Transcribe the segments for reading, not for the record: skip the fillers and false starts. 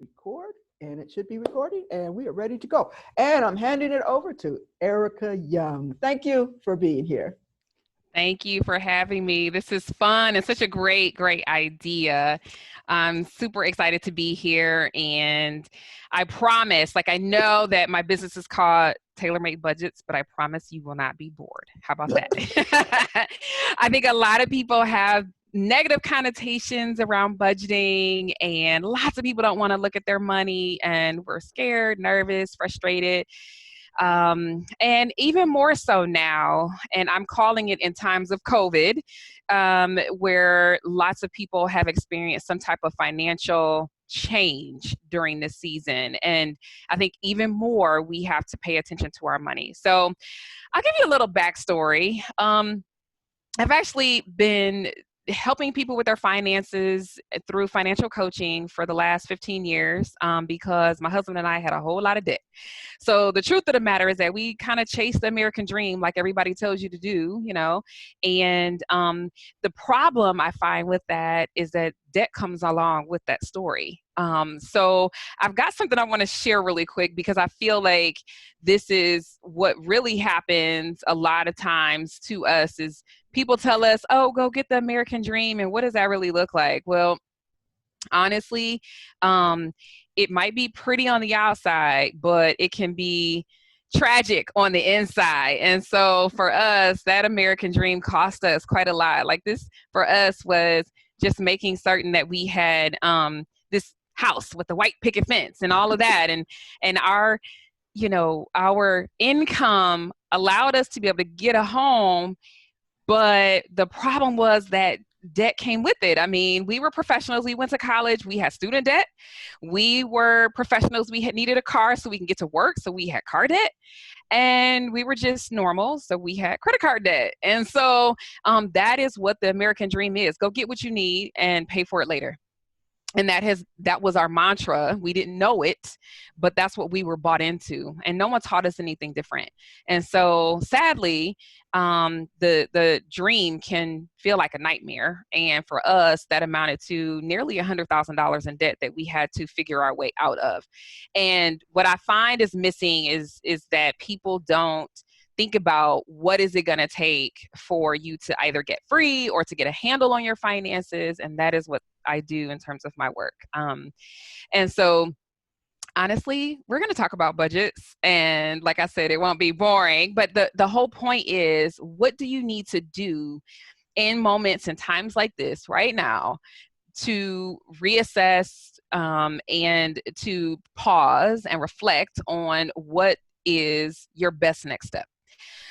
Record, and it should be recording, and we are ready to go. And I'm handing it over to Erica Young. Thank you for being here. Thank you for having me. This is fun and such a great idea. I'm super excited to be here. And I promise, I know that my business is called Tailor Made Budgets, but I promise you will not be bored. How about that? I think a lot of people have negative connotations around budgeting, and lots of people don't want to look at their money, and we're scared, nervous, frustrated. And even more so now, and I'm calling it in times of COVID, where lots of people have experienced some type of financial change during this season. And I think even more, we have to pay attention to our money. So I'll give you a little backstory. I've actually been helping people with their finances through financial coaching for the last 15 years because my husband and I had a whole lot of debt. So the truth of the matter is that we kind of chase the American dream like everybody tells you to do, and the problem I find with that is that debt comes along with that story. So I've got something I want to share really quick because I feel like this is what really happens a lot of times to us is people tell us, oh, go get the American dream. And what does that really look like? Well, honestly, it might be pretty on the outside, but it can be tragic on the inside. And so for us, that American dream cost us quite a lot. Like this for us was just making certain that we had this house with the white picket fence and all of that. And our income allowed us to be able to get a home. But the problem was that debt came with it. I mean, we were professionals. We went to college. We had student debt. We were professionals. We had needed a car so we can get to work. So we had car debt. And we were just normal. So we had credit card debt. And so that is what the American dream is. Go get what you need and pay for it later. And that was our mantra. We didn't know it, but that's what we were bought into. And no one taught us anything different. And so sadly, the dream can feel like a nightmare. And for us, that amounted to nearly $100,000 in debt that we had to figure our way out of. And what I find is missing is that people don't think about what is it going to take for you to either get free or to get a handle on your finances. And that is what I do in terms of my work. And so honestly, we're going to talk about budgets. And like I said, it won't be boring, but the whole point is, what do you need to do in moments and times like this right now to reassess and to pause and reflect on what is your best next step?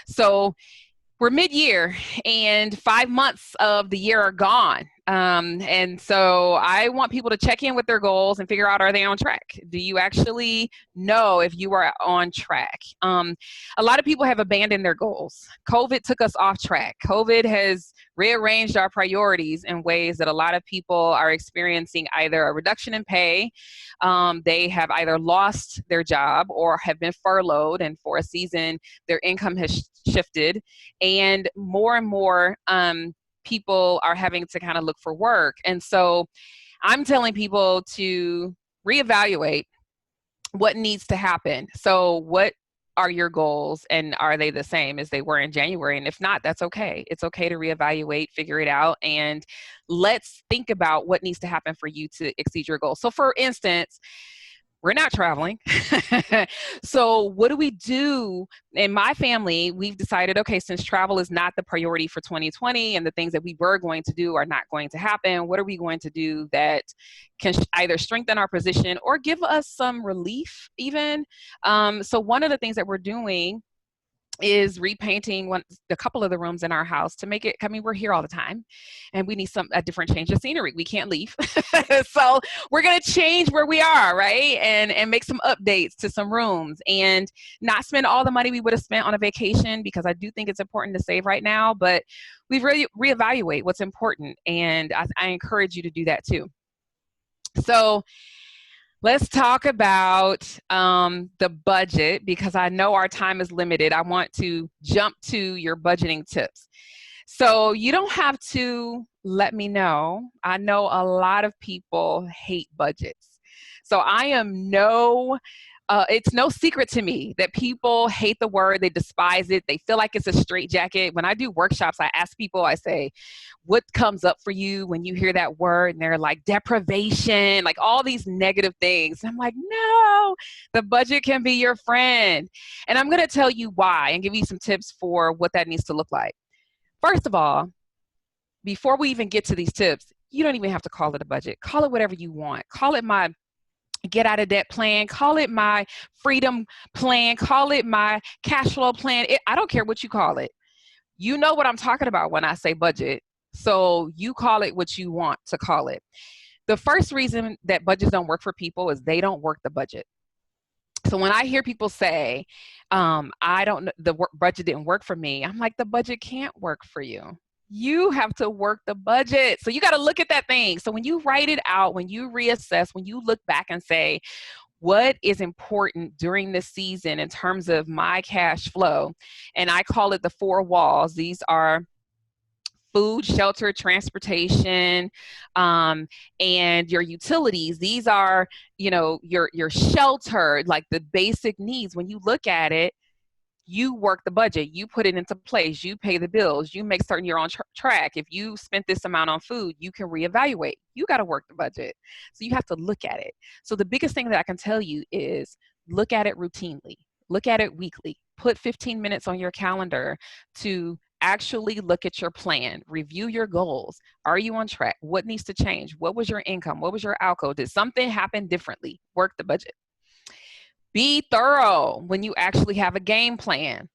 So we're mid-year and 5 months of the year are gone. And so I want people to check in with their goals and figure out, are they on track? Do you actually know if you are on track? A lot of people have abandoned their goals. COVID took us off track. COVID has rearranged our priorities in ways that a lot of people are experiencing either a reduction in pay. They have either lost their job or have been furloughed. And for a season, their income has shifted. And more people are having to kind of look for work. And so I'm telling people to reevaluate what needs to happen. So what are your goals, and are they the same as they were in January? And if not, that's okay. It's okay to reevaluate, figure it out, and let's think about what needs to happen for you to exceed your goals. So for instance, we're not traveling. So what do we do? In my family, we've decided, okay, since travel is not the priority for 2020 and the things that we were going to do are not going to happen, what are we going to do that can either strengthen our position or give us some relief even? So one of the things that we're doing is repainting a couple of the rooms in our house to make it, I mean, we're here all the time and we need a different change of scenery. We can't leave. So we're going to change where we are, right? And make some updates to some rooms and not spend all the money we would have spent on a vacation, because I do think it's important to save right now, but we really reevaluate what's important. And I encourage you to do that too. So let's talk about the budget, because I know our time is limited. I want to jump to your budgeting tips. So you don't have to let me know. I know a lot of people hate budgets. So I am it's no secret to me that people hate the word, they despise it, they feel like it's a straitjacket. When I do workshops, I ask people, I say, what comes up for you when you hear that word? And they're like, deprivation, like all these negative things. And I'm like, no, the budget can be your friend. And I'm going to tell you why and give you some tips for what that needs to look like. First of all, before we even get to these tips, you don't even have to call it a budget. Call it whatever you want. Call it my get out of debt plan, call it my freedom plan, call it my cash flow plan. I don't care what you call it. You know what I'm talking about when I say budget. So you call it what you want to call it. The first reason that budgets don't work for people is they don't work the budget. So when I hear people say, I don't know, budget didn't work for me, I'm like, the budget can't work for you. You have to work the budget. So you got to look at that thing. So when you write it out, when you reassess, when you look back and say, what is important during this season in terms of my cash flow? And I call it the 4 walls. These are food, shelter, transportation, and your utilities. These are, your shelter, like the basic needs. When you look at it, you work the budget, you put it into place, you pay the bills, you make certain you're on track. If you spent this amount on food, you can reevaluate. You got to work the budget. So you have to look at it. So the biggest thing that I can tell you is look at it routinely, look at it weekly, put 15 minutes on your calendar to actually look at your plan, review your goals. Are you on track? What needs to change? What was your income? What was your outgo? Did something happen differently? Work the budget. Be thorough when you actually have a game plan.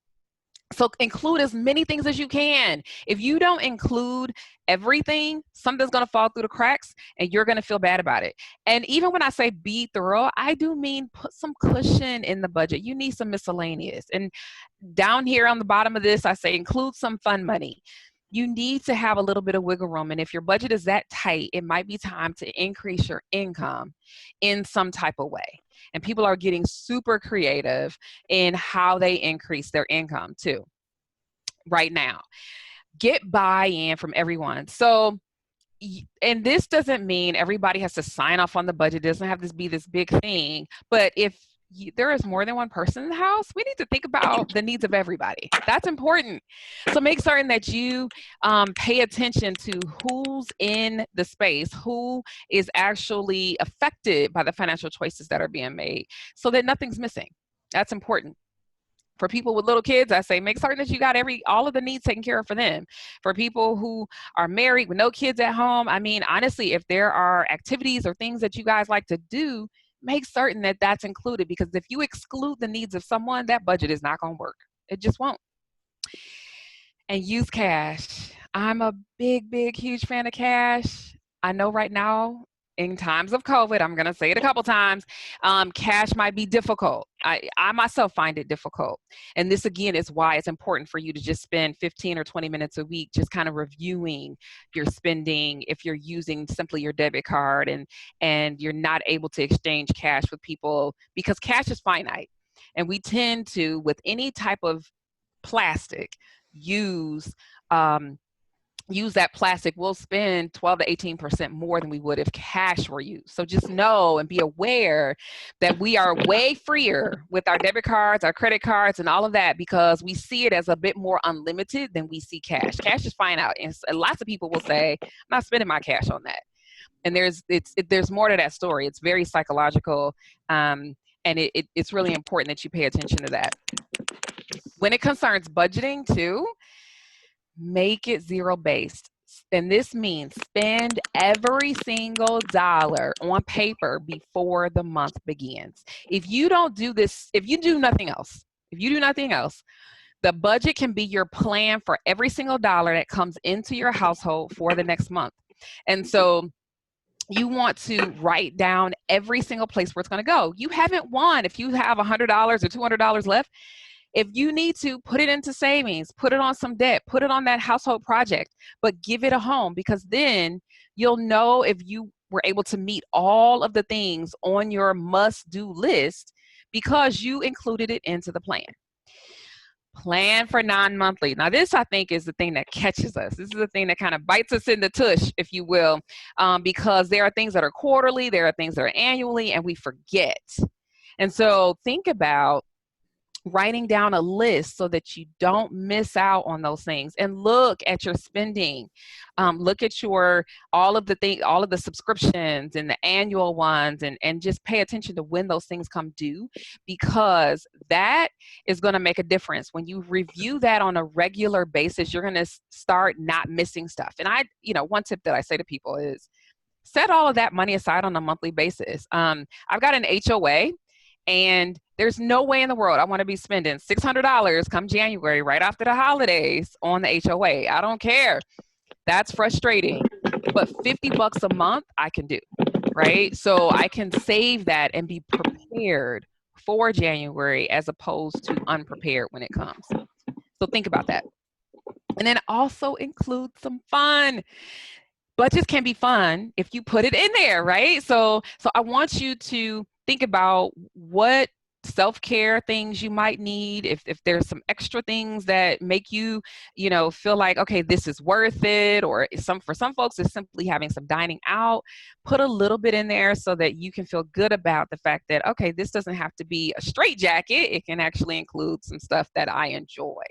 So include as many things as you can. If you don't include everything, something's going to fall through the cracks and you're going to feel bad about it. And even when I say be thorough, I do mean put some cushion in the budget. You need some miscellaneous. And down here on the bottom of this, I say include some fun money. You need to have a little bit of wiggle room. And if your budget is that tight, it might be time to increase your income in some type of way. And people are getting super creative in how they increase their income too right now. Get buy-in from everyone. So, and this doesn't mean everybody has to sign off on the budget. It doesn't have to be this big thing. But if there is more than one person in the house, we need to think about the needs of everybody. That's important. So make certain that you pay attention to who's in the space, who is actually affected by the financial choices that are being made, so that nothing's missing. That's important. For people with little kids, I say make certain that you got all of the needs taken care of for them. For people who are married with no kids at home, I mean, honestly, if there are activities or things that you guys like to do, make certain that that's included, because if you exclude the needs of someone, that budget is not going to work. It just won't. And use cash. I'm a big, huge fan of cash. I know right now, in times of COVID, I'm going to say it a couple times, cash might be difficult. I myself find it difficult. And this, again, is why it's important for you to just spend 15 or 20 minutes a week just kind of reviewing your spending if you're using simply your debit card and you're not able to exchange cash with people, because cash is finite. And we tend to, with any type of plastic, use that plastic, we'll spend 12 to 18% more than we would if cash were used. So just know and be aware that we are way freer with our debit cards, our credit cards, and all of that, because we see it as a bit more unlimited than we see cash. Cash is fine out. And lots of people will say, I'm not spending my cash on that. And there's more to that story. It's very psychological. And it's really important that you pay attention to that. When it concerns budgeting too, make it zero-based. And this means spend every single dollar on paper before the month begins. If you don't do this, if you do nothing else, the budget can be your plan for every single dollar that comes into your household for the next month. And so you want to write down every single place where it's going to go. You haven't won if you have $100 or $200 left. If you need to, put it into savings, put it on some debt, put it on that household project, but give it a home, because then you'll know if you were able to meet all of the things on your must-do list because you included it into the plan. Plan for non-monthly. Now, this I think is the thing that catches us. This is the thing that kind of bites us in the tush, if you will, because there are things that are quarterly, there are things that are annually, and we forget. And so think about writing down a list so that you don't miss out on those things, and look at your spending. Look at your all of the subscriptions and the annual ones, and just pay attention to when those things come due, because that is going to make a difference. When you review that on a regular basis, you're going to start not missing stuff. And one tip that I say to people is set all of that money aside on a monthly basis. I've got an HOA. And there's no way in the world I want to be spending $600 come January right after the holidays on the HOA. I don't care. That's frustrating. But $50 a month I can do, right? So I can save that and be prepared for January as opposed to unprepared when it comes. So think about that. And then also include some fun. Budgets can be fun if you put it in there, right? So I want you to think about what self-care things you might need. If there's some extra things that make you, feel like, okay, this is worth it, or for some folks, it's simply having some dining out. Put a little bit in there so that you can feel good about the fact that, okay, this doesn't have to be a straitjacket. It can actually include some stuff that I enjoy.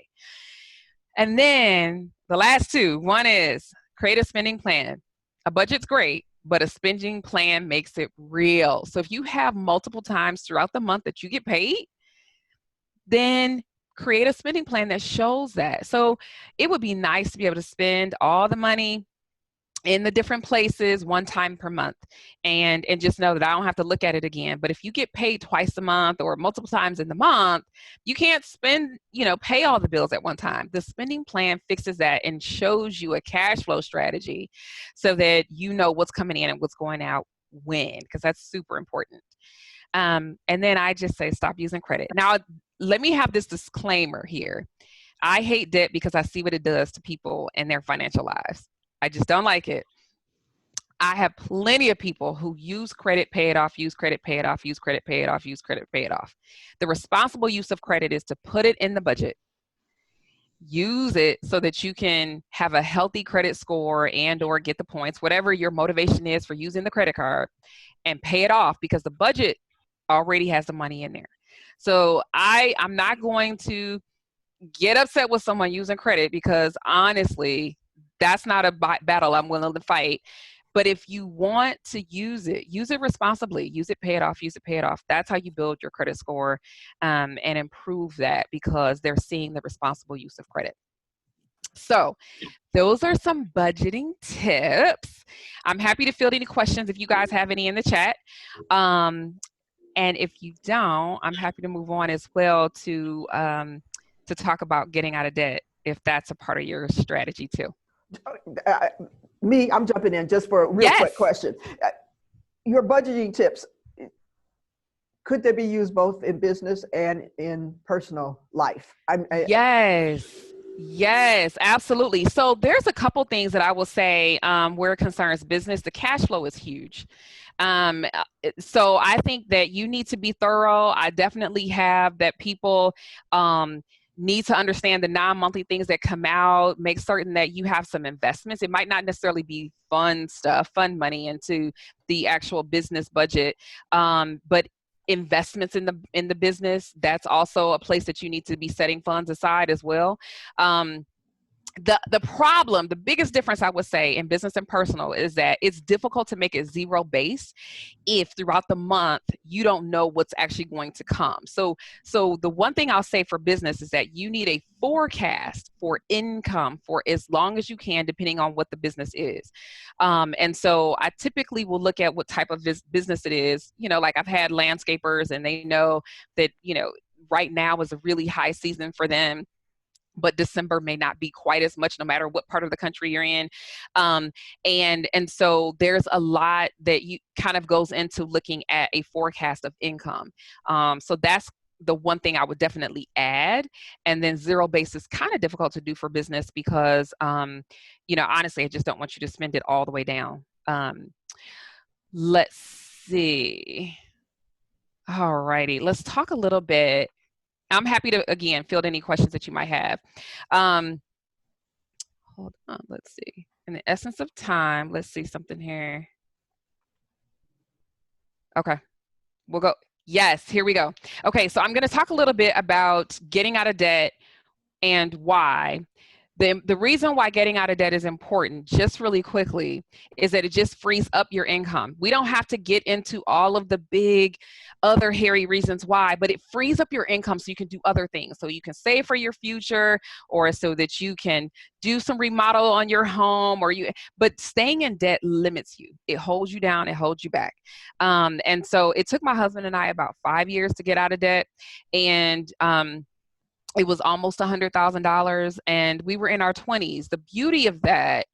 And then the last two, one is create a spending plan. A budget's great, but a spending plan makes it real. So if you have multiple times throughout the month that you get paid, then create a spending plan that shows that. So it would be nice to be able to spend all the money in the different places one time per month, and just know that I don't have to look at it again. But if you get paid twice a month or multiple times in the month, you can't pay all the bills at one time. The spending plan fixes that and shows you a cash flow strategy so that you know what's coming in and what's going out when, because that's super important. And then I just say, stop using credit. Now, let me have this disclaimer here. I hate debt because I see what it does to people in their financial lives. I just don't like it. I have plenty of people who use credit, pay it off, use credit, pay it off, use credit, pay it off, use credit, pay it off. The responsible use of credit is to put it in the budget. Use it so that you can have a healthy credit score and or get the points, whatever your motivation is for using the credit card, and pay it off because the budget already has the money in there. So I'm not going to get upset with someone using credit, because honestly, that's not a battle I'm willing to fight. But if you want to use it responsibly. Use it, pay it off, use it, pay it off. That's how you build your credit score and improve that, because they're seeing the responsible use of credit. So those are some budgeting tips. I'm happy to field any questions if you guys have any in the chat. And if you don't, I'm happy to move on as well to talk about getting out of debt, if that's a part of your strategy too. I'm jumping in just for a real quick question. Your budgeting tips, could they be used both in business and in personal life? Yes, absolutely. So there's a couple things that I will say where it concerns business. The cash flow is huge. So I think that you need to be thorough. I definitely have that people need to understand the non-monthly things that come out. Make certain that you have some investments. It might not necessarily be fun money into the actual business budget, but investments in the business, that's also a place that you need to be setting funds aside as well. The biggest difference I would say in business and personal is that it's difficult to make it zero base if throughout the month you don't know what's actually going to come. So the one thing I'll say for business is that you need a forecast for income for as long as you can, depending on what the business is. And so I typically will look at what type of business it is. Like I've had landscapers, and they know that, right now is a really high season for them, but December may not be quite as much, no matter what part of the country you're in. And so there's a lot that you kind of goes into looking at a forecast of income. So that's the one thing I would definitely add. And then zero base is kind of difficult to do for business because, honestly, I just don't want you to spend it all the way down. Let's see. All righty. Let's talk a little bit I'm happy to, again, field any questions that you might have. Um, hold on, let's see. In the essence of time, let's see something here. Okay, we'll go. Yes, here we go. Okay, so I'm going to talk a little bit about getting out of debt and why. The reason why getting out of debt is important, just really quickly, is that it just frees up your income. We don't have to get into all of the big other hairy reasons why, but it frees up your income so you can do other things. So you can save for your future, or so that you can do some remodel on your home, but staying in debt limits you. It holds you down, it holds you back. And so it took my husband and I about 5 years to get out of debt. And it was almost $100,000, and we were in our 20s. The beauty of that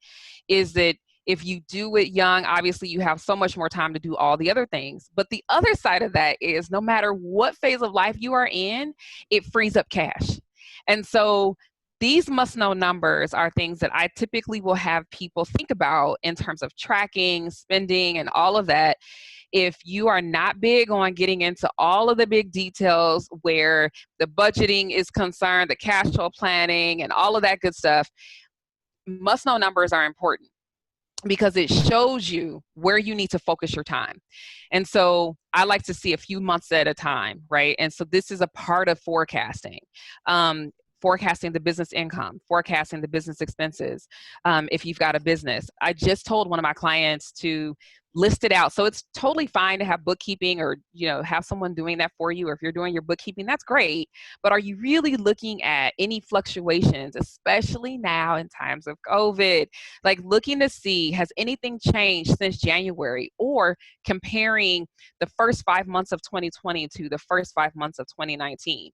is that if you do it young, obviously you have so much more time to do all the other things. But the other side of that is no matter what phase of life you are in, it frees up cash. And so these must-know numbers are things that I typically will have people think about in terms of tracking, spending, and all of that. If you are not big on getting into all of the big details where the budgeting is concerned, the cash flow planning, and all of that good stuff, must-know numbers are important because it shows you where you need to focus your time. And so I like to see a few months at a time, right? And so this is a part of forecasting. Forecasting the business income, forecasting the business expenses. If you've got a business, I just told one of my clients to list it out. So it's totally fine to have bookkeeping, or have someone doing that for you. Or if you're doing your bookkeeping, that's great. But are you really looking at any fluctuations, especially now in times of COVID? Like looking to see, has anything changed since January, or comparing the first 5 months of 2020 to the first 5 months of 2019.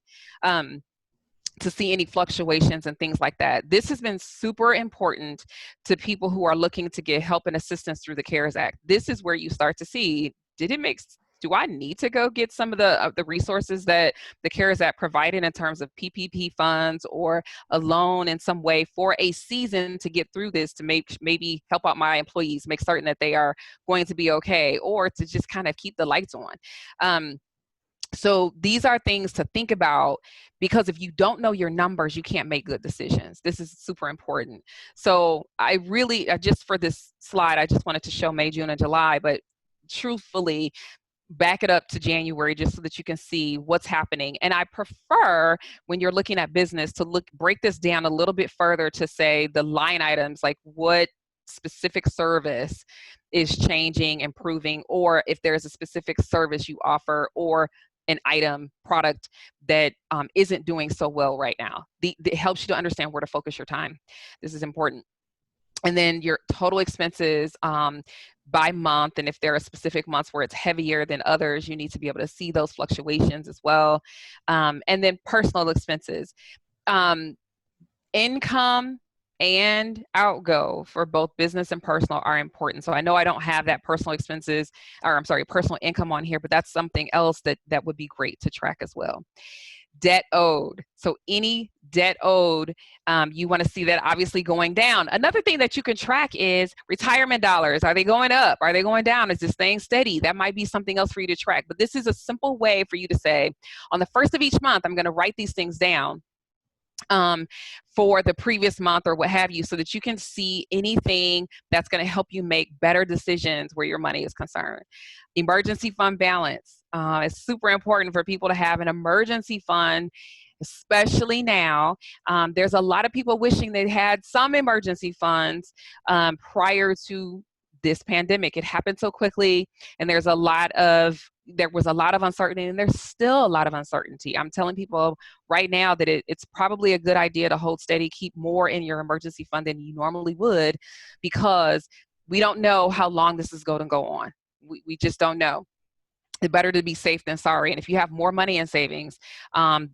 To see any fluctuations and things like that. This has been super important to people who are looking to get help and assistance through the CARES Act. This is where you start to see, do I need to go get some of the resources that the CARES Act provided in terms of PPP funds, or a loan in some way for a season to get through this, to maybe help out my employees, make certain that they are going to be okay, or to just kind of keep the lights on. So these are things to think about, because if you don't know your numbers, you can't make good decisions. This is super important. So just for this slide, I just wanted to show May, June, and July, but truthfully, back it up to January just so that you can see what's happening. And I prefer, when you're looking at business, to break this down a little bit further to say the line items, like what specific service is changing, improving, or if there's a specific service you offer, or an item, product that isn't doing so well right now. It helps you to understand where to focus your time. This is important. And then your total expenses by month, and if there are specific months where it's heavier than others, you need to be able to see those fluctuations as well. And then personal expenses. Income and outgo for both business and personal are important. So I know I don't have that personal income on here, but that's something else that would be great to track as well. Debt owed. So any debt owed, you want to see that obviously going down. Another thing that you can track is retirement dollars. Are they going up? Are they going down? Is this staying steady? That might be something else for you to track. But this is a simple way for you to say, on the first of each month, I'm going to write these things down for the previous month or what have you, so that you can see anything that's going to help you make better decisions where your money is concerned. Emergency fund balance. It's super important for people to have an emergency fund, especially now. There's a lot of people wishing they had some emergency funds prior to this pandemic. It happened so quickly, and there was a lot of uncertainty, and there's still a lot of uncertainty. I'm telling people right now that it's probably a good idea to hold steady, keep more in your emergency fund than you normally would, because we don't know how long this is going to go on. We just don't know. It's better to be safe than sorry. And if you have more money in savings,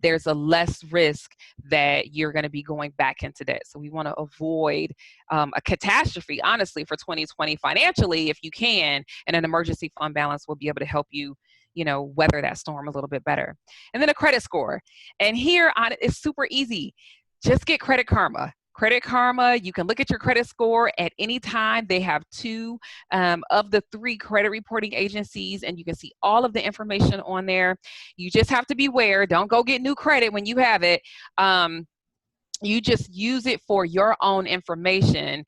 there's a less risk that you're going to be going back into debt. So we want to avoid a catastrophe, honestly, for 2020 financially, if you can. And an emergency fund balance will be able to help you, weather that storm a little bit better. And then a credit score. And here it's super easy. Just get Credit Karma. Credit Karma, you can look at your credit score at any time. They have two of the three credit reporting agencies, and you can see all of the information on there. You just have to beware. Don't go get new credit when you have it. You just use it for your own information,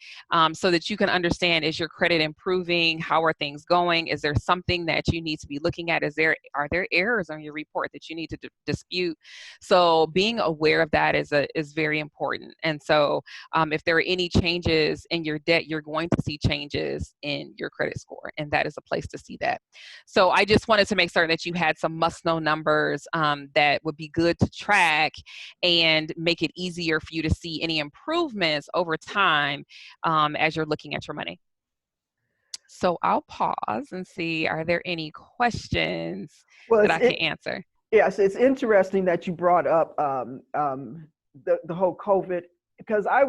so that you can understand, is your credit improving? How are things going? Is there something that you need to be looking at? Are there errors on your report that you need to dispute? So being aware of that is very important. And so if there are any changes in your debt, you're going to see changes in your credit score, and that is a place to see that. So I just wanted to make certain that you had some must-know numbers that would be good to track and make it easier for you to see any improvements over time as you're looking at your money. So I'll pause and see, are there any questions that I can answer? Yes, it's interesting that you brought up the whole COVID, because I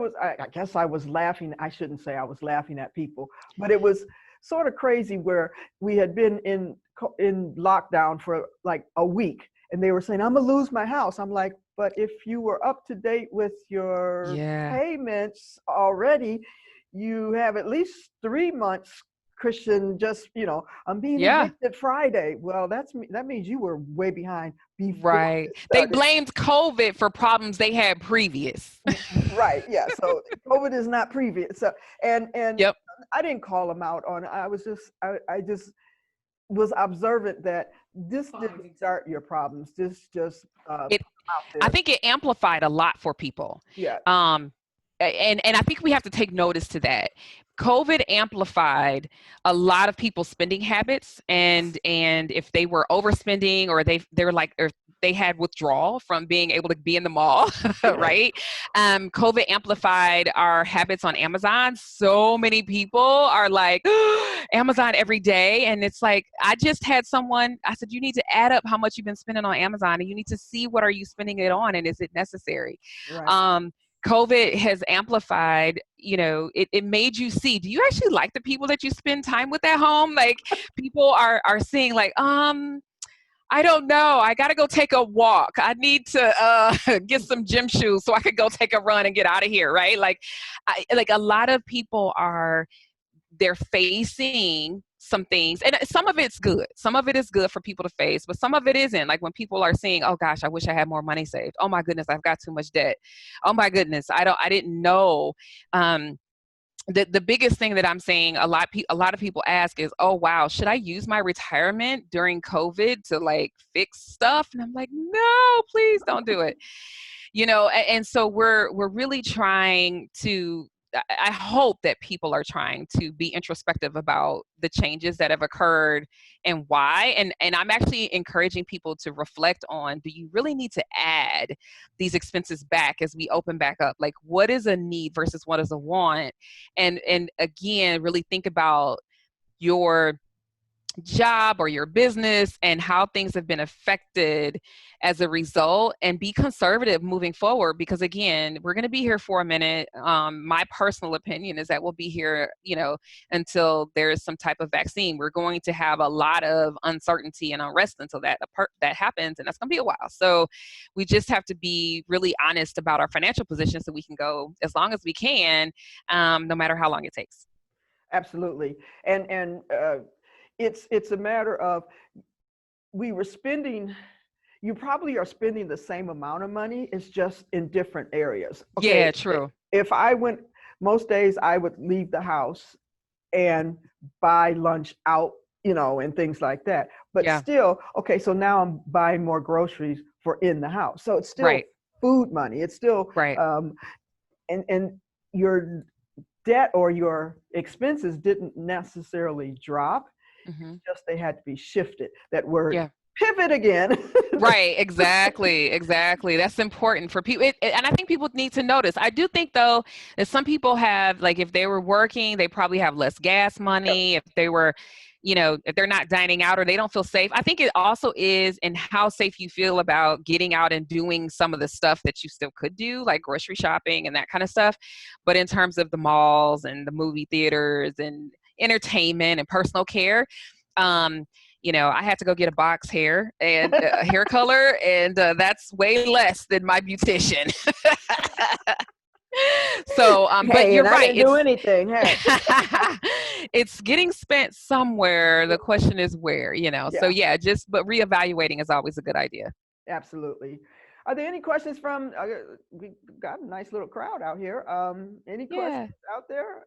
guess I was laughing. I shouldn't say I was laughing at people, but it was sort of crazy where we had been in lockdown for like a week, and they were saying, I'm gonna lose my house. I'm like, but if you were up to date with your payments already, you have at least 3 months cushion. Just, I'm being evicted Friday. Well, that means you were way behind before. Right. They blamed COVID for problems they had previous. Right. Yeah. So COVID is not previous. So, and yep. I didn't call them out on it. I just was observant that this didn't start your problems. This just I think it amplified a lot for people. Yeah. And I think we have to take notice to that. COVID amplified a lot of people's spending habits, and if they were overspending, or they had withdrawal from being able to be in the mall, right? COVID amplified our habits on Amazon. So many people are like, Amazon every day. And it's like, I just had someone, I said, you need to add up how much you've been spending on Amazon, and you need to see what are you spending it on, and is it necessary? Right. COVID has amplified, it made you see, do you actually like the people that you spend time with at home? Like, people are seeing like, I don't know. I got to go take a walk. I need to get some gym shoes so I could go take a run and get out of here, right? Like a lot of people they're facing some things, and some of it's good. Some of it is good for people to face, but some of it isn't. Like when people are saying, oh gosh, I wish I had more money saved. Oh my goodness, I've got too much debt. Oh my goodness, I didn't know. The biggest thing that I'm seeing a lot of people ask is, oh wow, should I use my retirement during COVID to like fix stuff? And I'm like, no, please don't do it. And so we're really trying to, I hope that people are trying to be introspective about the changes that have occurred and why. And I'm actually encouraging people to reflect on, do you really need to add these expenses back as we open back up? Like, what is a need versus what is a want? And again, really think about your job or your business and how things have been affected as a result, and be conservative moving forward, because again, we're going to be here for a minute. My personal opinion is that we'll be here, until there's some type of vaccine. We're going to have a lot of uncertainty and unrest until that happens, and that's going to be a while. So we just have to be really honest about our financial position so we can go as long as we can, no matter how long it takes. Absolutely. And it's a matter of, you probably are spending the same amount of money. It's just in different areas. Okay? Yeah, true. If I went, most days I would leave the house and buy lunch out, and things like that. But still, okay, so now I'm buying more groceries for in the house. So it's still food money. It's still, and your debt or your expenses didn't necessarily drop. Mm-hmm. Just they had to be shifted. That word, pivot again. Right, exactly. That's important for people. And I think people need to notice. I do think, though, that some people have, like, if they were working, they probably have less gas money. If they were, if they're not dining out or they don't feel safe. I think it also is in how safe you feel about getting out and doing some of the stuff that you still could do, like grocery shopping and that kind of stuff. But in terms of the malls and the movie theaters and entertainment and personal care, I had to go get a box hair and hair color, and that's way less than my beautician. So, but Hey, you're and I right. didn't do anything. Hey, It's getting spent somewhere. The question is where, So yeah, yeah, but reevaluating is always a good idea. absolutely. Are there any questions from? We got a nice little crowd out here. Any questions Yeah. out there?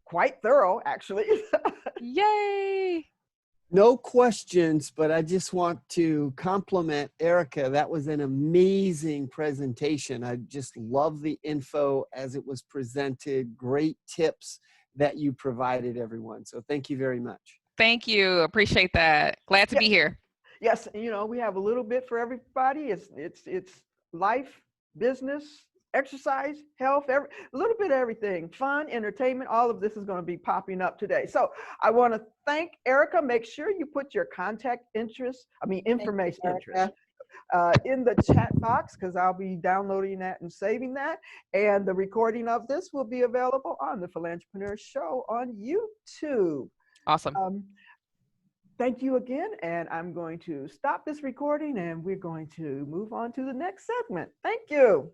Quite thorough, actually. Yay. No questions, but I just want to compliment Erica. That was an amazing presentation. I just love the info as it was presented. Great tips that you provided everyone. So thank you very much. Thank you. Appreciate that. Glad to Yeah. be here. Yes, we have a little bit for everybody. It's life, business, exercise, health, a little bit of everything. Fun, entertainment, all of this is going to be popping up today. So I want to thank Erica. Make sure you put your contact information in the chat box, because I'll be downloading that and saving that. And the recording of this will be available on the Philantrepreneur Show on YouTube. Awesome. Thank you again, and I'm going to stop this recording and we're going to move on to the next segment. Thank you.